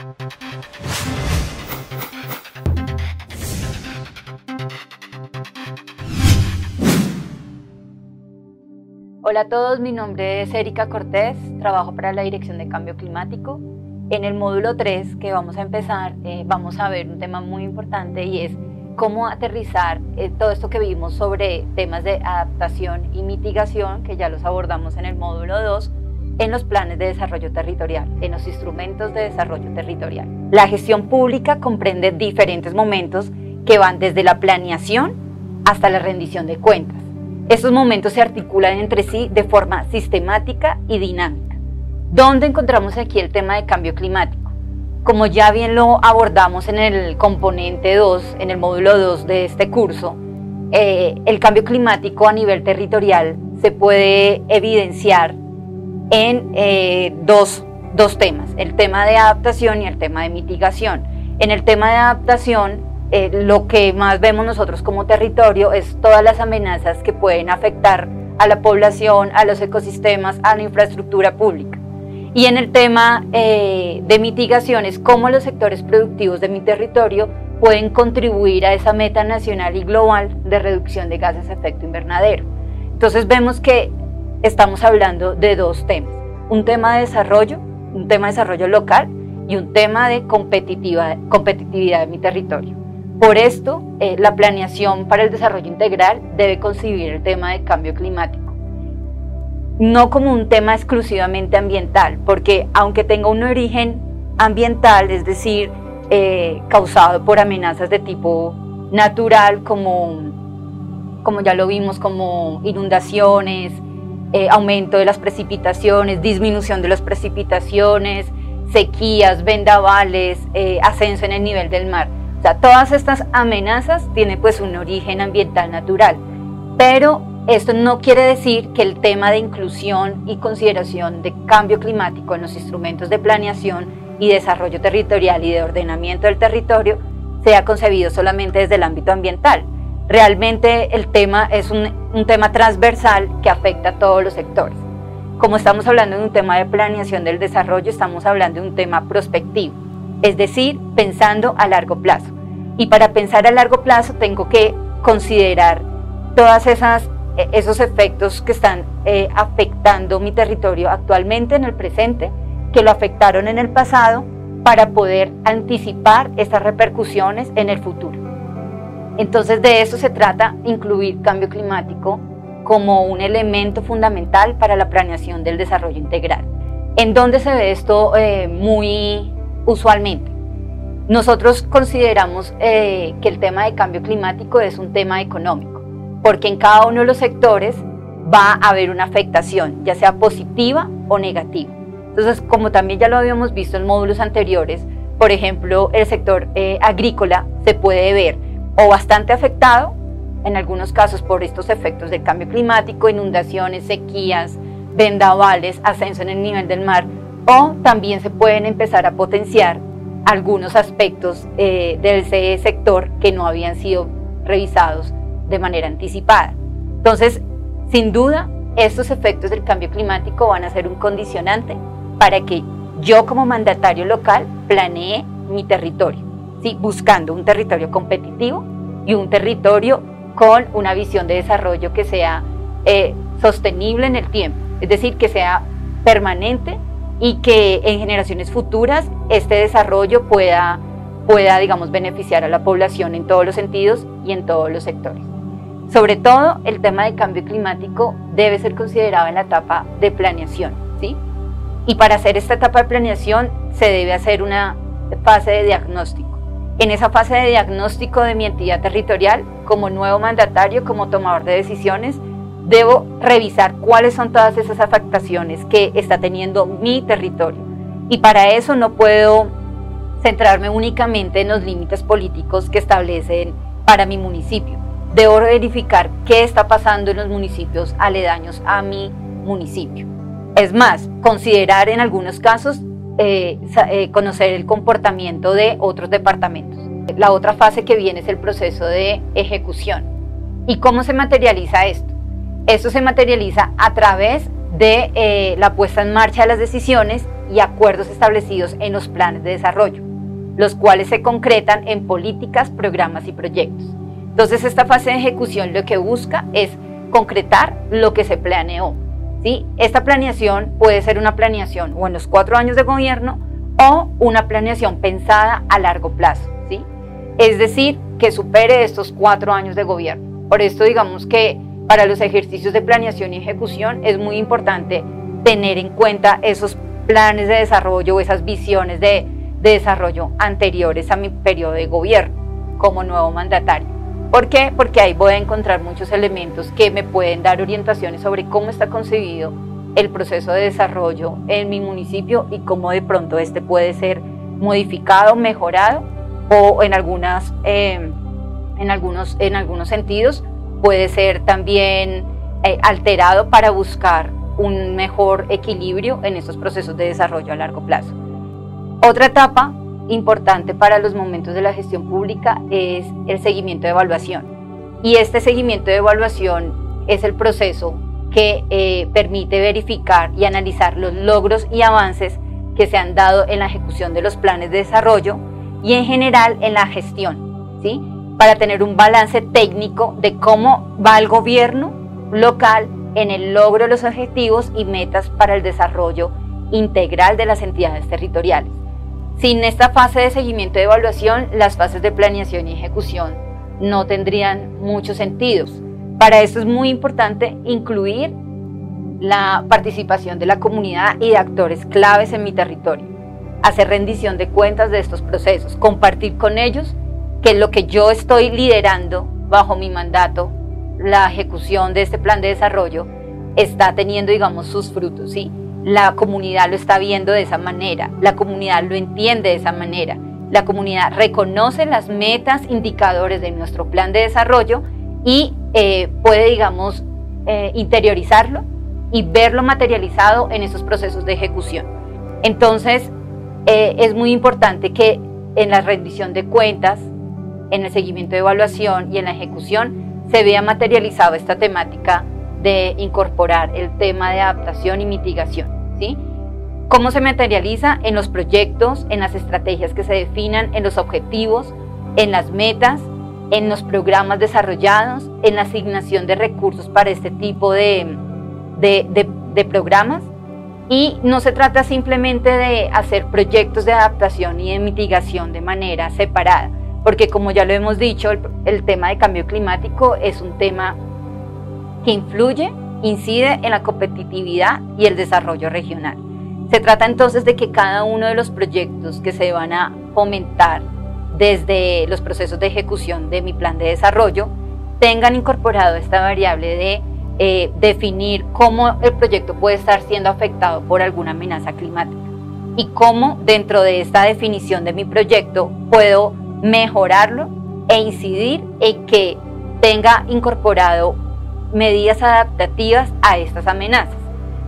Hola a todos, mi nombre es Erika Cortés, trabajo para la Dirección de Cambio Climático. En el módulo 3 que vamos a empezar, vamos a ver un tema muy importante y es cómo aterrizar todo esto que vimos sobre temas de adaptación y mitigación, que ya los abordamos en el módulo 2, en los planes de desarrollo territorial, en los instrumentos de desarrollo territorial. La gestión pública comprende diferentes momentos que van desde la planeación hasta la rendición de cuentas. Estos momentos se articulan entre sí de forma sistemática y dinámica. ¿Dónde encontramos aquí el tema de cambio climático? Como ya bien lo abordamos en el componente 2, en el módulo 2 de este curso, el cambio climático a nivel territorial se puede evidenciar en dos temas, el tema de adaptación y el tema de mitigación. En el tema de adaptación, lo que más vemos nosotros como territorio es todas las amenazas que pueden afectar a la población, a los ecosistemas, a la infraestructura pública. Y en el tema de mitigación es cómo los sectores productivos de mi territorio pueden contribuir a esa meta nacional y global de reducción de gases de efecto invernadero. Entonces vemos que estamos hablando de dos temas, un tema de desarrollo local y un tema de competitividad de mi territorio. Por esto, la planeación para el desarrollo integral debe concebir el tema de cambio climático, no como un tema exclusivamente ambiental, porque aunque tenga un origen ambiental, es decir, causado por amenazas de tipo natural, como ya lo vimos, como inundaciones, aumento de las precipitaciones, disminución de las precipitaciones, sequías, vendavales, ascenso en el nivel del mar. O sea, todas estas amenazas tienen pues un origen ambiental natural, pero esto no quiere decir que el tema de inclusión y consideración de cambio climático en los instrumentos de planeación y desarrollo territorial y de ordenamiento del territorio sea concebido solamente desde el ámbito ambiental. Realmente el tema es un tema transversal que afecta a todos los sectores. Como estamos hablando de un tema de planeación del desarrollo, estamos hablando de un tema prospectivo, es decir, pensando a largo plazo. Y para pensar a largo plazo tengo que considerar todos esos efectos que están afectando mi territorio actualmente en el presente, que lo afectaron en el pasado, para poder anticipar estas repercusiones en el futuro. Entonces de eso se trata, incluir cambio climático como un elemento fundamental para la planeación del desarrollo integral. ¿En dónde se ve esto muy usualmente? Nosotros consideramos que el tema de cambio climático es un tema económico, porque en cada uno de los sectores va a haber una afectación, ya sea positiva o negativa. Entonces, como también ya lo habíamos visto en módulos anteriores, por ejemplo, el sector agrícola se puede ver o bastante afectado, en algunos casos por estos efectos del cambio climático, inundaciones, sequías, vendavales, ascenso en el nivel del mar, o también se pueden empezar a potenciar algunos aspectos del sector que no habían sido revisados de manera anticipada. Entonces, sin duda, estos efectos del cambio climático van a ser un condicionante para que yo como mandatario local planee mi territorio, ¿sí? Buscando un territorio competitivo y un territorio con una visión de desarrollo que sea sostenible en el tiempo, es decir, que sea permanente y que en generaciones futuras este desarrollo pueda, digamos, beneficiar a la población en todos los sentidos y en todos los sectores. Sobre todo, el tema del cambio climático debe ser considerado en la etapa de planeación, ¿sí? Y para hacer esta etapa de planeación se debe hacer una fase de diagnóstico. En esa fase de diagnóstico de mi entidad territorial, como nuevo mandatario, como tomador de decisiones, debo revisar cuáles son todas esas afectaciones que está teniendo mi territorio. Y para eso no puedo centrarme únicamente en los límites políticos que establecen para mi municipio. Debo verificar qué está pasando en los municipios aledaños a mi municipio. Es más, considerar en algunos casos conocer el comportamiento de otros departamentos. La otra fase que viene es el proceso de ejecución. ¿Y cómo se materializa esto? Esto se materializa a través de la puesta en marcha de las decisiones y acuerdos establecidos en los planes de desarrollo, los cuales se concretan en políticas, programas y proyectos. Entonces, esta fase de ejecución lo que busca es concretar lo que se planeó, ¿sí? Esta planeación puede ser una planeación o en los 4 años de gobierno o una planeación pensada a largo plazo, ¿sí? Es decir, que supere estos 4 años de gobierno. Por esto, digamos que para los ejercicios de planeación y ejecución es muy importante tener en cuenta esos planes de desarrollo o esas visiones de desarrollo anteriores a mi periodo de gobierno como nuevo mandatario. ¿Por qué? Porque ahí voy a encontrar muchos elementos que me pueden dar orientaciones sobre cómo está concebido el proceso de desarrollo en mi municipio y cómo de pronto este puede ser modificado, mejorado o en algunos sentidos puede ser también alterado para buscar un mejor equilibrio en estos procesos de desarrollo a largo plazo. Otra etapa importante para los momentos de la gestión pública es el seguimiento de evaluación. Y este seguimiento de evaluación es el proceso que permite verificar y analizar los logros y avances que se han dado en la ejecución de los planes de desarrollo y en general en la gestión, ¿sí? Para tener un balance técnico de cómo va el gobierno local en el logro de los objetivos y metas para el desarrollo integral de las entidades territoriales. Sin esta fase de seguimiento de evaluación, las fases de planeación y ejecución no tendrían muchos sentidos. Para esto es muy importante incluir la participación de la comunidad y de actores claves en mi territorio, hacer rendición de cuentas de estos procesos, compartir con ellos que lo que yo estoy liderando bajo mi mandato, la ejecución de este plan de desarrollo, está teniendo, digamos, sus frutos, ¿sí? La comunidad lo está viendo de esa manera, la comunidad lo entiende de esa manera, la comunidad reconoce las metas, indicadores de nuestro plan de desarrollo y puede, digamos, interiorizarlo y verlo materializado en esos procesos de ejecución. Entonces, es muy importante que en la rendición de cuentas, en el seguimiento de evaluación y en la ejecución se vea materializado esta temática de incorporar el tema de adaptación y mitigación, ¿sí? ¿Cómo se materializa? En los proyectos, en las estrategias que se definan, en los objetivos, en las metas, en los programas desarrollados, en la asignación de recursos para este tipo de programas. Y no se trata simplemente de hacer proyectos de adaptación y de mitigación de manera separada, porque como ya lo hemos dicho, el tema de cambio climático es un tema que influye, incide en la competitividad y el desarrollo regional. Se trata entonces de que cada uno de los proyectos que se van a fomentar desde los procesos de ejecución de mi plan de desarrollo tengan incorporado esta variable de definir cómo el proyecto puede estar siendo afectado por alguna amenaza climática y cómo dentro de esta definición de mi proyecto puedo mejorarlo e incidir en que tenga incorporado medidas adaptativas a estas amenazas.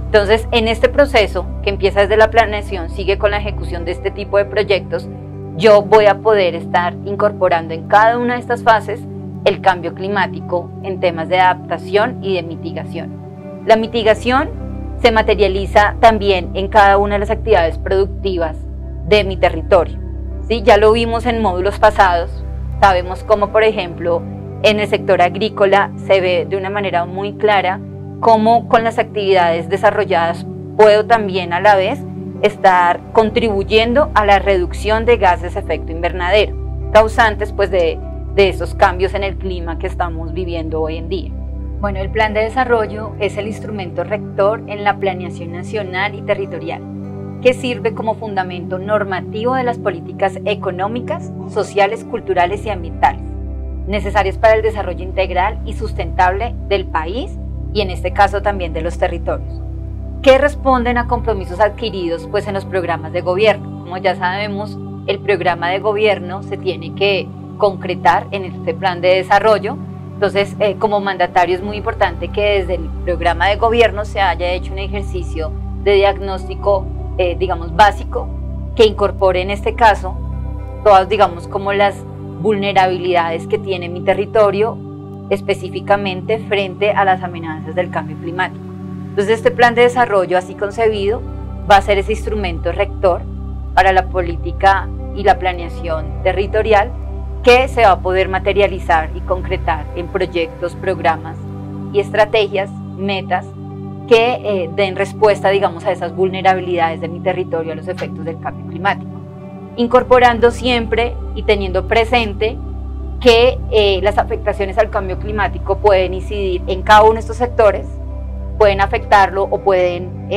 Entonces, en este proceso que empieza desde la planeación, sigue con la ejecución de este tipo de proyectos, yo voy a poder estar incorporando en cada una de estas fases el cambio climático en temas de adaptación y de mitigación. La mitigación se materializa también en cada una de las actividades productivas de mi territorio, ¿sí? Ya lo vimos en módulos pasados, sabemos cómo, por ejemplo, en el sector agrícola se ve de una manera muy clara cómo con las actividades desarrolladas puedo también a la vez estar contribuyendo a la reducción de gases de efecto invernadero, causantes pues de esos cambios en el clima que estamos viviendo hoy en día. Bueno, el plan de desarrollo es el instrumento rector en la planeación nacional y territorial, que sirve como fundamento normativo de las políticas económicas, sociales, culturales y ambientales, necesarias para el desarrollo integral y sustentable del país y en este caso también de los territorios, que responden a compromisos adquiridos pues en los programas de gobierno. Como ya sabemos, el programa de gobierno se tiene que concretar en este plan de desarrollo. Entonces, como mandatario es muy importante que desde el programa de gobierno se haya hecho un ejercicio de diagnóstico, digamos, básico, que incorpore en este caso todas, digamos, como las vulnerabilidades que tiene mi territorio específicamente frente a las amenazas del cambio climático. Entonces este plan de desarrollo así concebido va a ser ese instrumento rector para la política y la planeación territorial que se va a poder materializar y concretar en proyectos, programas y estrategias, metas que den respuesta, digamos, a esas vulnerabilidades de mi territorio a los efectos del cambio climático, incorporando siempre y teniendo presente que las afectaciones al cambio climático pueden incidir en cada uno de estos sectores, pueden afectarlo o pueden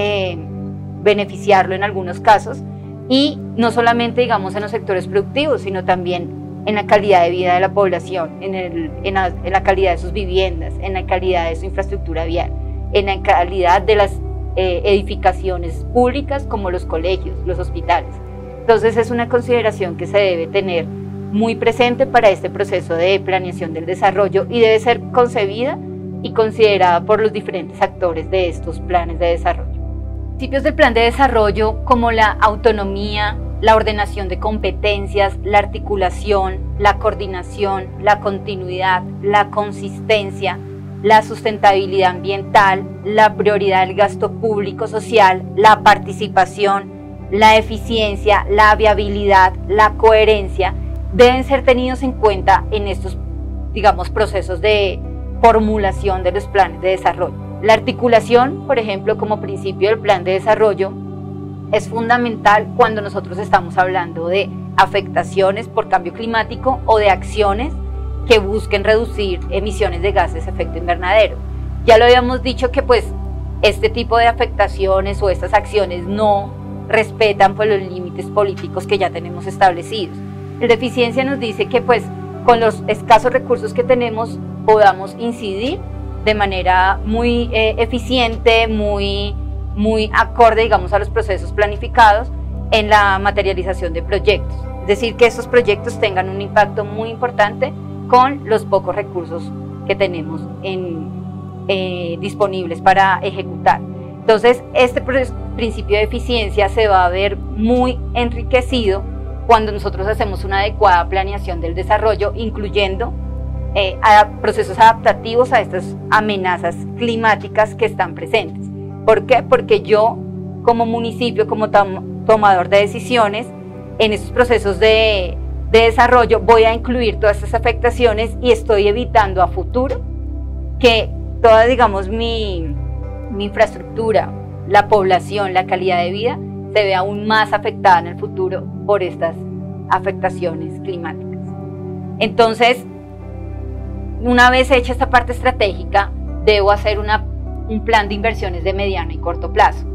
beneficiarlo en algunos casos, y no solamente, digamos, en los sectores productivos, sino también en la calidad de vida de la población, en la calidad de sus viviendas, en la calidad de su infraestructura vial, en la calidad de las edificaciones públicas como los colegios, los hospitales. Entonces es una consideración que se debe tener muy presente para este proceso de planeación del desarrollo y debe ser concebida y considerada por los diferentes actores de estos planes de desarrollo. Principios del plan de desarrollo como la autonomía, la ordenación de competencias, la articulación, la coordinación, la continuidad, la consistencia, la sustentabilidad ambiental, la prioridad del gasto público social, la participación, la eficiencia, la viabilidad, la coherencia, deben ser tenidos en cuenta en estos, digamos, procesos de formulación de los planes de desarrollo. La articulación, por ejemplo, como principio del plan de desarrollo, es fundamental cuando nosotros estamos hablando de afectaciones por cambio climático o de acciones que busquen reducir emisiones de gases de efecto invernadero. Ya lo habíamos dicho que pues este tipo de afectaciones o estas acciones no respetan pues los límites políticos que ya tenemos establecidos. El de eficiencia nos dice que pues con los escasos recursos que tenemos podamos incidir de manera muy eficiente, muy acorde, digamos, a los procesos planificados en la materialización de proyectos. Es decir, que estos proyectos tengan un impacto muy importante con los pocos recursos que tenemos disponibles para ejecutar. Entonces, este principio de eficiencia se va a ver muy enriquecido cuando nosotros hacemos una adecuada planeación del desarrollo, incluyendo procesos adaptativos a estas amenazas climáticas que están presentes. ¿Por qué? Porque yo, como municipio, como tomador de decisiones, en estos procesos de desarrollo voy a incluir todas estas afectaciones y estoy evitando a futuro que toda, digamos, mi infraestructura, la población, la calidad de vida se vea aún más afectada en el futuro por estas afectaciones climáticas. Entonces, una vez hecha esta parte estratégica, debo hacer un plan de inversiones de mediano y corto plazo.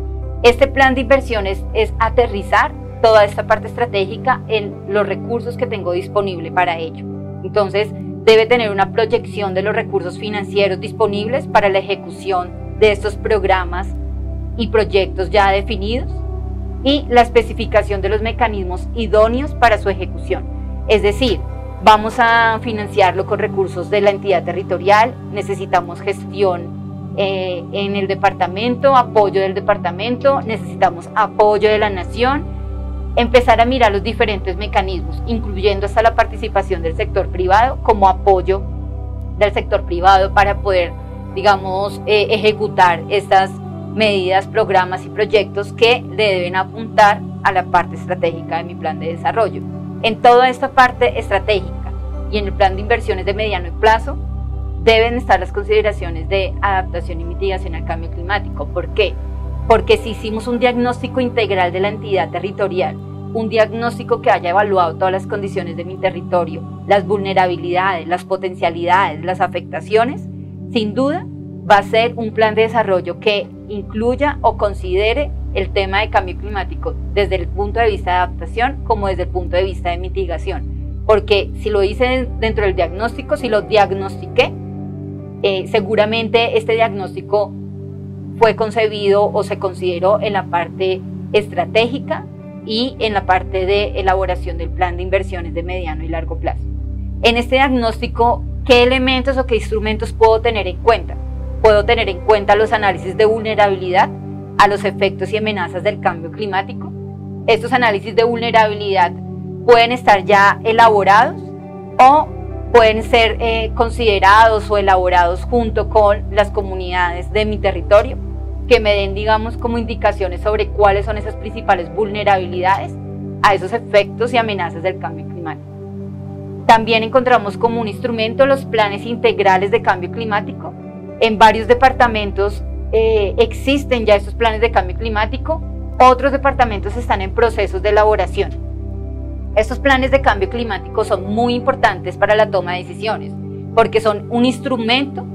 Este plan de inversiones es aterrizar toda esta parte estratégica en los recursos que tengo disponible para ello. Entonces, debe tener una proyección de los recursos financieros disponibles para la ejecución de estos programas y proyectos ya definidos y la especificación de los mecanismos idóneos para su ejecución. Es decir, vamos a financiarlo con recursos de la entidad territorial, necesitamos gestión en el departamento, apoyo del departamento, necesitamos apoyo de la nación, empezar a mirar los diferentes mecanismos, incluyendo hasta la participación del sector privado como apoyo del sector privado para poder, digamos, ejecutar estas medidas, programas y proyectos que le deben apuntar a la parte estratégica de mi plan de desarrollo. En toda esta parte estratégica y en el plan de inversiones de mediano plazo deben estar las consideraciones de adaptación y mitigación al cambio climático. ¿Por qué? Porque si hicimos un diagnóstico integral de la entidad territorial, un diagnóstico que haya evaluado todas las condiciones de mi territorio, las vulnerabilidades, las potencialidades, las afectaciones, sin duda va a ser un plan de desarrollo que incluya o considere el tema de cambio climático desde el punto de vista de adaptación como desde el punto de vista de mitigación. Porque si lo hice dentro del diagnóstico, si lo diagnostiqué, seguramente este diagnóstico fue concebido o se consideró en la parte estratégica y en la parte de elaboración del plan de inversiones de mediano y largo plazo. En este diagnóstico, ¿qué elementos o qué instrumentos puedo tener en cuenta? Puedo tener en cuenta los análisis de vulnerabilidad a los efectos y amenazas del cambio climático. Estos análisis de vulnerabilidad pueden estar ya elaborados o pueden ser considerados o elaborados junto con las comunidades de mi territorio. que me den, digamos, como indicaciones sobre cuáles son esas principales vulnerabilidades a esos efectos y amenazas del cambio climático. También encontramos como un instrumento los planes integrales de cambio climático. En varios departamentos existen ya estos planes de cambio climático, otros departamentos están en procesos de elaboración. Estos planes de cambio climático son muy importantes para la toma de decisiones, porque son un instrumento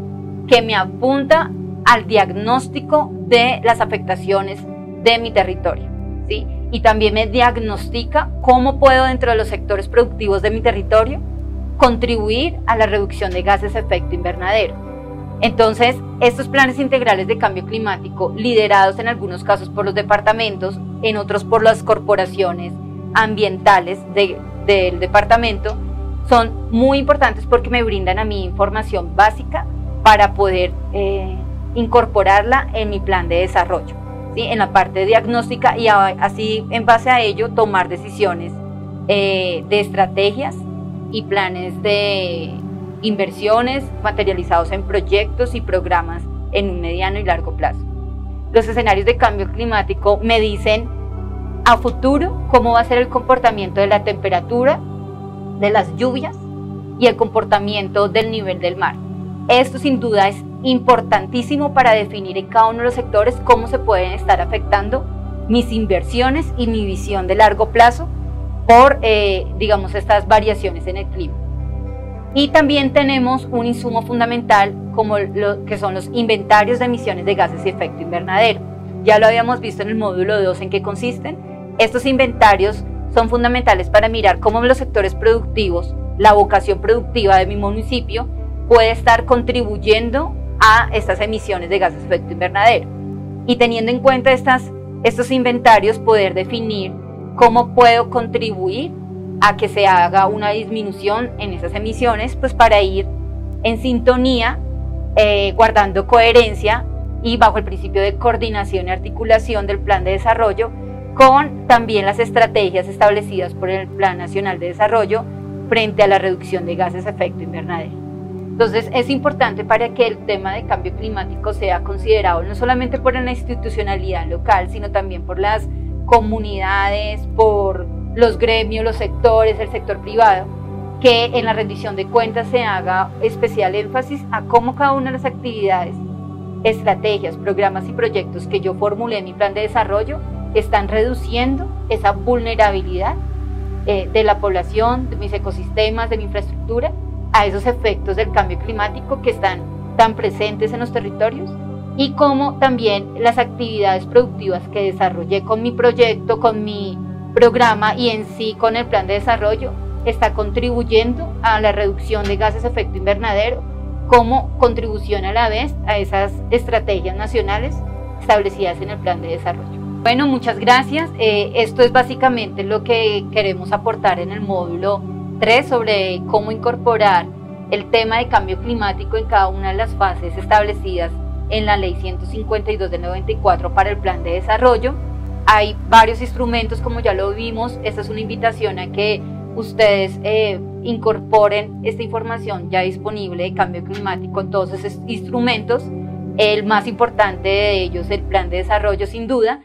que me apunta al diagnóstico de las afectaciones de mi territorio, ¿sí? Y también me diagnostica cómo puedo, dentro de los sectores productivos de mi territorio, contribuir a la reducción de gases de efecto invernadero. Entonces, estos planes integrales de cambio climático, liderados en algunos casos por los departamentos, en otros por las corporaciones ambientales del departamento, son muy importantes porque me brindan a mí información básica para poder incorporarla en mi plan de desarrollo, ¿sí? En la parte diagnóstica, y así en base a ello tomar decisiones de estrategias y planes de inversiones materializados en proyectos y programas en un mediano y largo plazo. Los escenarios de cambio climático me dicen a futuro cómo va a ser el comportamiento de la temperatura, de las lluvias y el comportamiento del nivel del mar. Esto sin duda es importantísimo para definir en cada uno de los sectores cómo se pueden estar afectando mis inversiones y mi visión de largo plazo por, digamos, estas variaciones en el clima. Y también tenemos un insumo fundamental como lo que son los inventarios de emisiones de gases de efecto invernadero. Ya lo habíamos visto en el módulo 2 en qué consisten. Estos inventarios son fundamentales para mirar cómo los sectores productivos, la vocación productiva de mi municipio, puede estar contribuyendo a estas emisiones de gases de efecto invernadero. Y teniendo en cuenta estos inventarios, poder definir cómo puedo contribuir a que se haga una disminución en esas emisiones, pues para ir en sintonía, guardando coherencia y bajo el principio de coordinación y articulación del plan de desarrollo con también las estrategias establecidas por el Plan Nacional de Desarrollo frente a la reducción de gases de efecto invernadero. Entonces es importante para que el tema de cambio climático sea considerado no solamente por la institucionalidad local, sino también por las comunidades, por los gremios, los sectores, el sector privado, que en la rendición de cuentas se haga especial énfasis a cómo cada una de las actividades, estrategias, programas y proyectos que yo formulé en mi plan de desarrollo están reduciendo esa vulnerabilidad de la población, de mis ecosistemas, de mi infraestructura, a esos efectos del cambio climático que están tan presentes en los territorios, y cómo también las actividades productivas que desarrollé con mi proyecto, con mi programa y en sí con el plan de desarrollo está contribuyendo a la reducción de gases de efecto invernadero como contribución a la vez a esas estrategias nacionales establecidas en el plan de desarrollo. Bueno, muchas gracias. Esto es básicamente lo que queremos aportar en el módulo 3 sobre cómo incorporar el tema de cambio climático en cada una de las fases establecidas en la Ley 152 del 94 para el plan de desarrollo. Hay varios instrumentos, como ya lo vimos. Esta es una invitación a que ustedes incorporen esta información ya disponible de cambio climático en todos esos instrumentos. El más importante de ellos, el plan de desarrollo, sin duda.